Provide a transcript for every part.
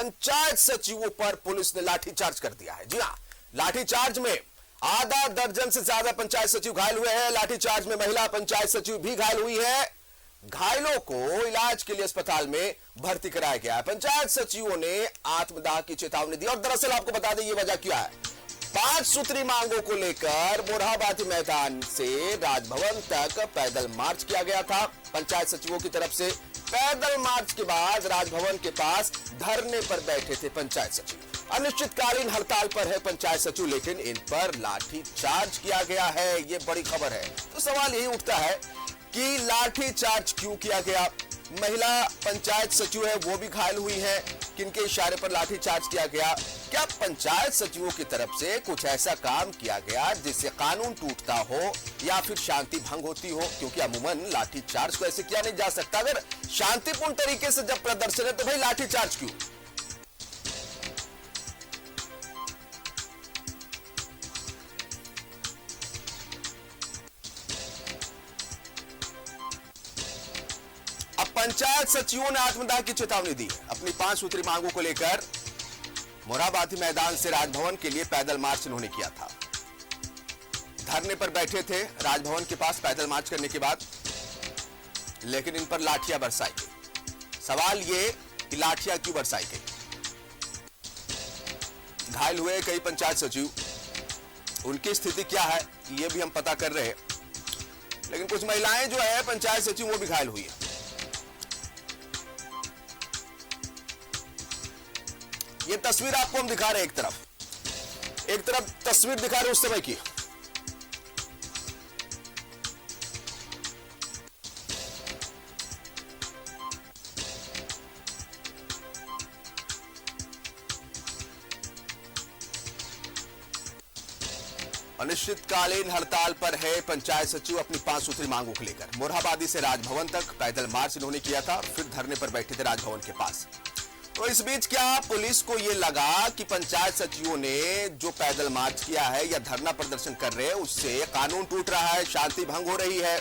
पंचायत सचिवों पर पुलिस ने लाठीचार्ज कर दिया है। जी हां, लाठीचार्ज में आधा दर्जन से ज्यादा पंचायत सचिव घायल हुए हैं। लाठीचार्ज में महिला पंचायत सचिव भी घायल हुई है। घायलों को इलाज के लिए अस्पताल में भर्ती कराया गया है। पंचायत सचिवों ने आत्मदाह की चेतावनी दी और दरअसल आपको बता दें ये वजह क्या है। 5 सूत्री मांगों को लेकर मोरहाबादी मैदान से राजभवन तक पैदल मार्च किया गया था। पंचायत सचिवों की तरफ से पैदल मार्च के बाद राजभवन के पास धरने पर बैठे थे पंचायत सचिव। अनिश्चितकालीन हड़ताल पर है पंचायत सचिव, लेकिन इन पर लाठी चार्ज किया गया है। ये बड़ी खबर है। तो सवाल यही उठता है कि लाठी चार्ज क्यों किया गया। महिला पंचायत सचिव है वो भी घायल हुई है, किनके इशारे पर लाठी चार्ज किया गया। क्या पंचायत सचिवों की तरफ से कुछ ऐसा काम किया गया जिससे कानून टूटता हो या फिर शांति भंग होती हो? क्योंकि अमूमन लाठी चार्ज को ऐसे किया नहीं जा सकता। अगर शांतिपूर्ण तरीके से जब प्रदर्शन है तो भाई लाठी चार्ज क्यों? पंचायत सचिवों ने आत्मदाह की चेतावनी दी है। अपनी 5 सूत्री मांगों को लेकर मोरहाबादी मैदान से राजभवन के लिए पैदल मार्च उन्होंने किया था। धरने पर बैठे थे राजभवन के पास पैदल मार्च करने के बाद, लेकिन इन पर लाठियां बरसाई गई। सवाल ये कि लाठियां क्यों बरसाई गई? घायल हुए कई पंचायत सचिव, उनकी स्थिति क्या है ये भी हम पता कर रहे हैं। लेकिन कुछ महिलाएं जो है पंचायत सचिव वो भी घायल हुई है। ये तस्वीर आपको हम दिखा रहे हैं। एक तरफ तस्वीर दिखा रहे उस समय की। अनिश्चितकालीन हड़ताल पर है पंचायत सचिव अपनी 5 सूत्री मांगों को लेकर। मोरहाबादी से राजभवन तक पैदल मार्च इन्होंने किया था, फिर धरने पर बैठे थे राजभवन के पास। तो इस बीच क्या पुलिस को यह लगा कि पंचायत सचिवों ने जो पैदल मार्च किया है या धरना प्रदर्शन कर रहे हैं उससे कानून टूट रहा है, शांति भंग हो रही है?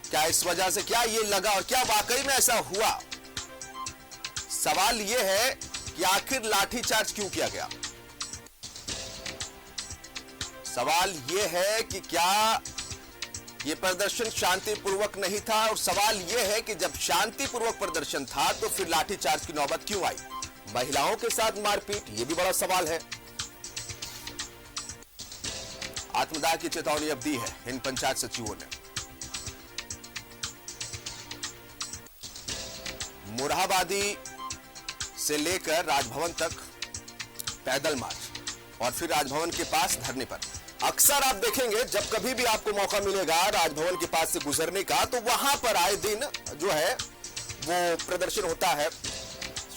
क्या इस वजह से क्या ये लगा और क्या वाकई में ऐसा हुआ? सवाल यह है कि आखिर लाठीचार्ज क्यों किया गया। सवाल यह है कि क्या ये प्रदर्शन शांतिपूर्वक नहीं था, और सवाल यह है कि जब शांतिपूर्वक प्रदर्शन था तो फिर लाठीचार्ज की नौबत क्यों आई? महिलाओं के साथ मारपीट, ये भी बड़ा सवाल है। आत्मदाह की चेतावनी अब दी है इन पंचायत सचिवों ने। मोरहाबादी से लेकर राजभवन तक पैदल मार्च और फिर राजभवन के पास धरने पर। अक्सर आप देखेंगे जब कभी भी आपको मौका मिलेगा राजभवन के पास से गुजरने का, तो वहां पर आए दिन जो है वो प्रदर्शन होता है,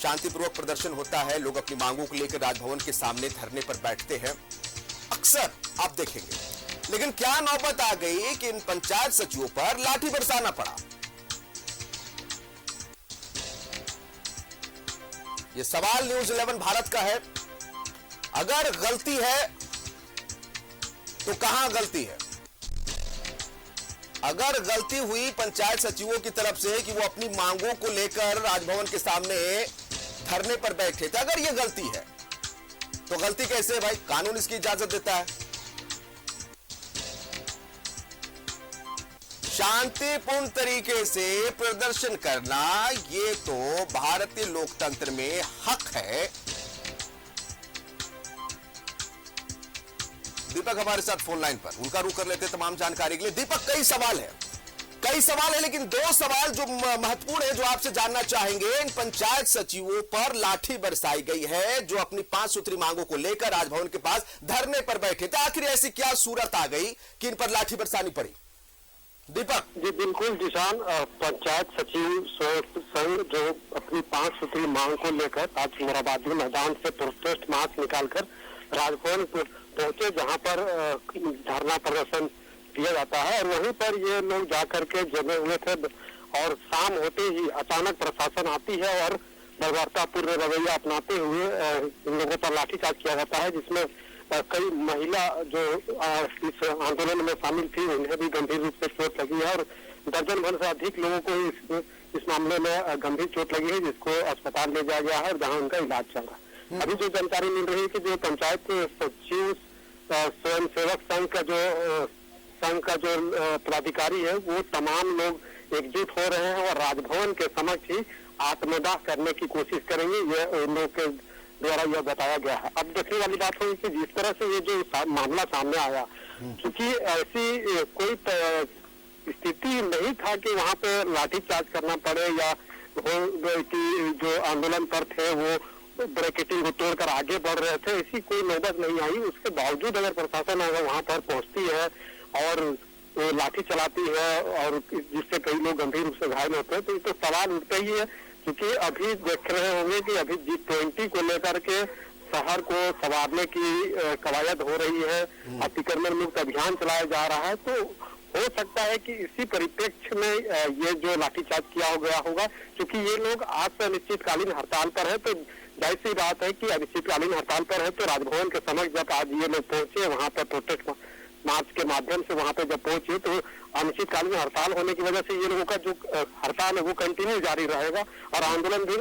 शांतिपूर्वक प्रदर्शन होता है। लोग अपनी मांगों को लेकर राजभवन के सामने धरने पर बैठते हैं, अक्सर आप देखेंगे। लेकिन क्या नौबत आ गई कि इन पंचायत सचिवों पर लाठी बरसाना पड़ा? यह सवाल न्यूज़ 11 भारत का है। अगर गलती है तो कहां गलती है? अगर गलती हुई पंचायत सचिवों की तरफ से कि वो अपनी मांगों को लेकर राजभवन के सामने धरने पर बैठे थे, अगर ये गलती है तो गलती कैसे है भाई? कानून इसकी इजाजत देता है। शांतिपूर्ण तरीके से प्रदर्शन करना ये तो भारतीय लोकतंत्र में हक है। दीपक हमारे साथ फोन लाइन पर, उनका रुख कर लेते तमाम जानकारी के लिए। दीपक, कई सवाल है, लेकिन 2 सवाल जो महत्वपूर्ण है जो आपसे जानना चाहेंगे। इन पंचायत सचिवों पर लाठी बरसाई गई है जो अपनी 5 सूत्री मांगों को लेकर राजभवन के पास धरने पर बैठे थे। आखिर ऐसी क्या सूरत आ गई कि इन पर लाठी बरसानी पड़ी? दीपक जी बिल्कुल जिशान, पंचायत सचिव संघ जो अपनी 5 सूत्री मांग को लेकर आज मोरहाबादी मैदान से प्रोटेस्ट मार्च निकालकर राजभवन पहुंचे, जहां पर धरना प्रदर्शन किया जाता है, और वहीं पर ये लोग जाकर के जमे हुए थे। और शाम होते ही अचानक प्रशासन आती है और बर्बरतापूर्ण रवैया अपनाते हुए इन लोगों पर लाठीचार्ज किया जाता है, जिसमें कई महिला जो इस आंदोलन में शामिल थी उन्हें भी गंभीर रूप से चोट लगी है और दर्जन भर से अधिक लोगों को इस मामले में गंभीर चोट लगी है, जिसको अस्पताल ले जाया गया है और जहां उनका इलाज चल रहा है। अभी जो जानकारी मिल रही है कि जो पंचायत सचिव स्वयं सेवक संघ का जो पदाधिकारी है, वो तमाम लोग एकजुट हो रहे हैं और राजभवन के समक्ष ही आत्मदाह करने की कोशिश करेंगे, ये उन लोग के द्वारा यह बताया गया है। अब देखने वाली बात होगी कि जिस तरह से ये जो मामला सामने आया, क्योंकि ऐसी कोई स्थिति नहीं था कि वहां पे लाठीचार्ज करना पड़े या कि जो आंदोलन पर थे वो ब्रैकेटिंग को तोड़कर आगे बढ़ रहे थे, ऐसी कोई नौबत नहीं आई। उसके बावजूद अगर प्रशासन अगर वहां पर पहुंचती है और लाठी चलाती है और जिससे कई लोग गंभीर रूप से घायल होते हैं, तो ये तो सवाल उठता ही है। क्योंकि अभी देख रहे होंगे कि अभी G20 को लेकर के शहर को संवारने की कवायद हो रही है, अतिक्रमण मुक्त अभियान चलाया जा रहा है। तो हो सकता है कि इसी परिप्रेक्ष्य में ये जो लाठीचार्ज किया गया होगा, क्योंकि ये लोग आज से अनिश्चितकालीन हड़ताल पर है। तो जाहिर सी बात है कि अनिश्चितकालीन हड़ताल पर है, तो राजभवन के समक्ष जब आज ये लोग पहुंचे वहां पर प्रोटेस्ट मार्च के माध्यम से वहां पे जब पहुंचे, तो अनिश्चितकालीन हड़ताल होने की वजह से ये लोगों का जो हड़ताल है वो कंटिन्यू जारी रहेगा और आंदोलन भी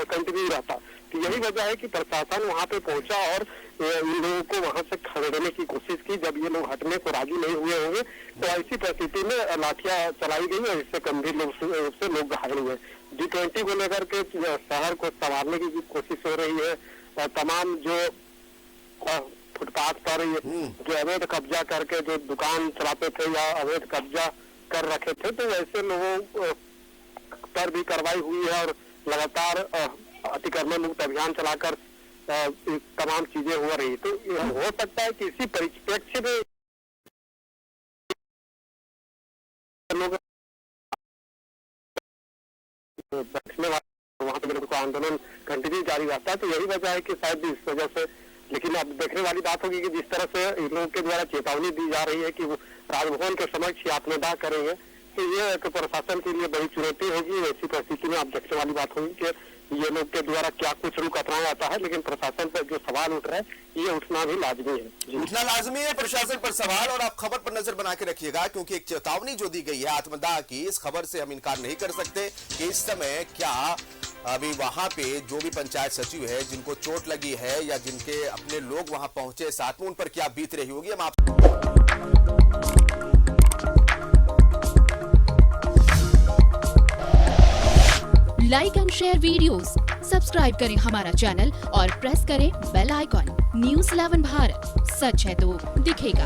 कंटिन्यू रहता। तो यही वजह है कि प्रशासन वहां पे पहुंचा और इन लोगों को वहां से खदेड़ने की कोशिश की। जब ये लोग हटने को राजी नहीं हुए होंगे, तो ऐसी परिस्थिति में लाठियां चलाई गई और इससे गंभीर रूप से लोग घायल हुए। G20 को लेकर के शहर को संवारने की कोशिश हो रही है। तमाम जो फुटपाथ पर जो अवैध कब्जा करके जो दुकान चलाते थे या अवैध कब्जा कर रखे थे, तो ऐसे लोगों पर भी कार्रवाई हुई है और लगातार अतिक्रमण मुक्त अभियान चलाकर तमाम चीजें हो रही। तो हो सकता है कि इसी परिप्रेक्ष्य में लोग बैठने वाले वहां पे लोगों का आंदोलन कंटिन्यू जारी रहता है। तो यही वजह है कि शायद इस वजह से, लेकिन अब देखने वाली बात होगी कि जिस तरह से इन लोगों के द्वारा चेतावनी दी जा रही है कि वो राजभवन के समक्ष आत्मदाह करेंगे, तो ये एक प्रशासन के लिए बड़ी चुनौती होगी। ऐसी परिस्थिति में अब देखने वाली बात होगी कि ये लोग के द्वारा क्या कुछ रुख अपनाया जाता है, लेकिन प्रशासन पर जो सवाल उठ रहा है ये उठना भी लाजमी है। उठना लाजमी है प्रशासन पर सवाल। और आप खबर पर नजर बना के रखिएगा, क्योंकि एक चेतावनी जो दी गई है आत्मदाह की, इस खबर से हम इनकार नहीं कर सकते कि इस समय क्या अभी वहां पे जो भी पंचायत सचिव है जिनको चोट लगी है या जिनके अपने लोग वहां पहुंचे साथ में, उन पर क्या बीत रही होगी। हम आप like and share videos, subscribe करें हमारा चैनल और प्रेस करें बेल आइकॉन। News 11 भारत, सच है तो दिखेगा।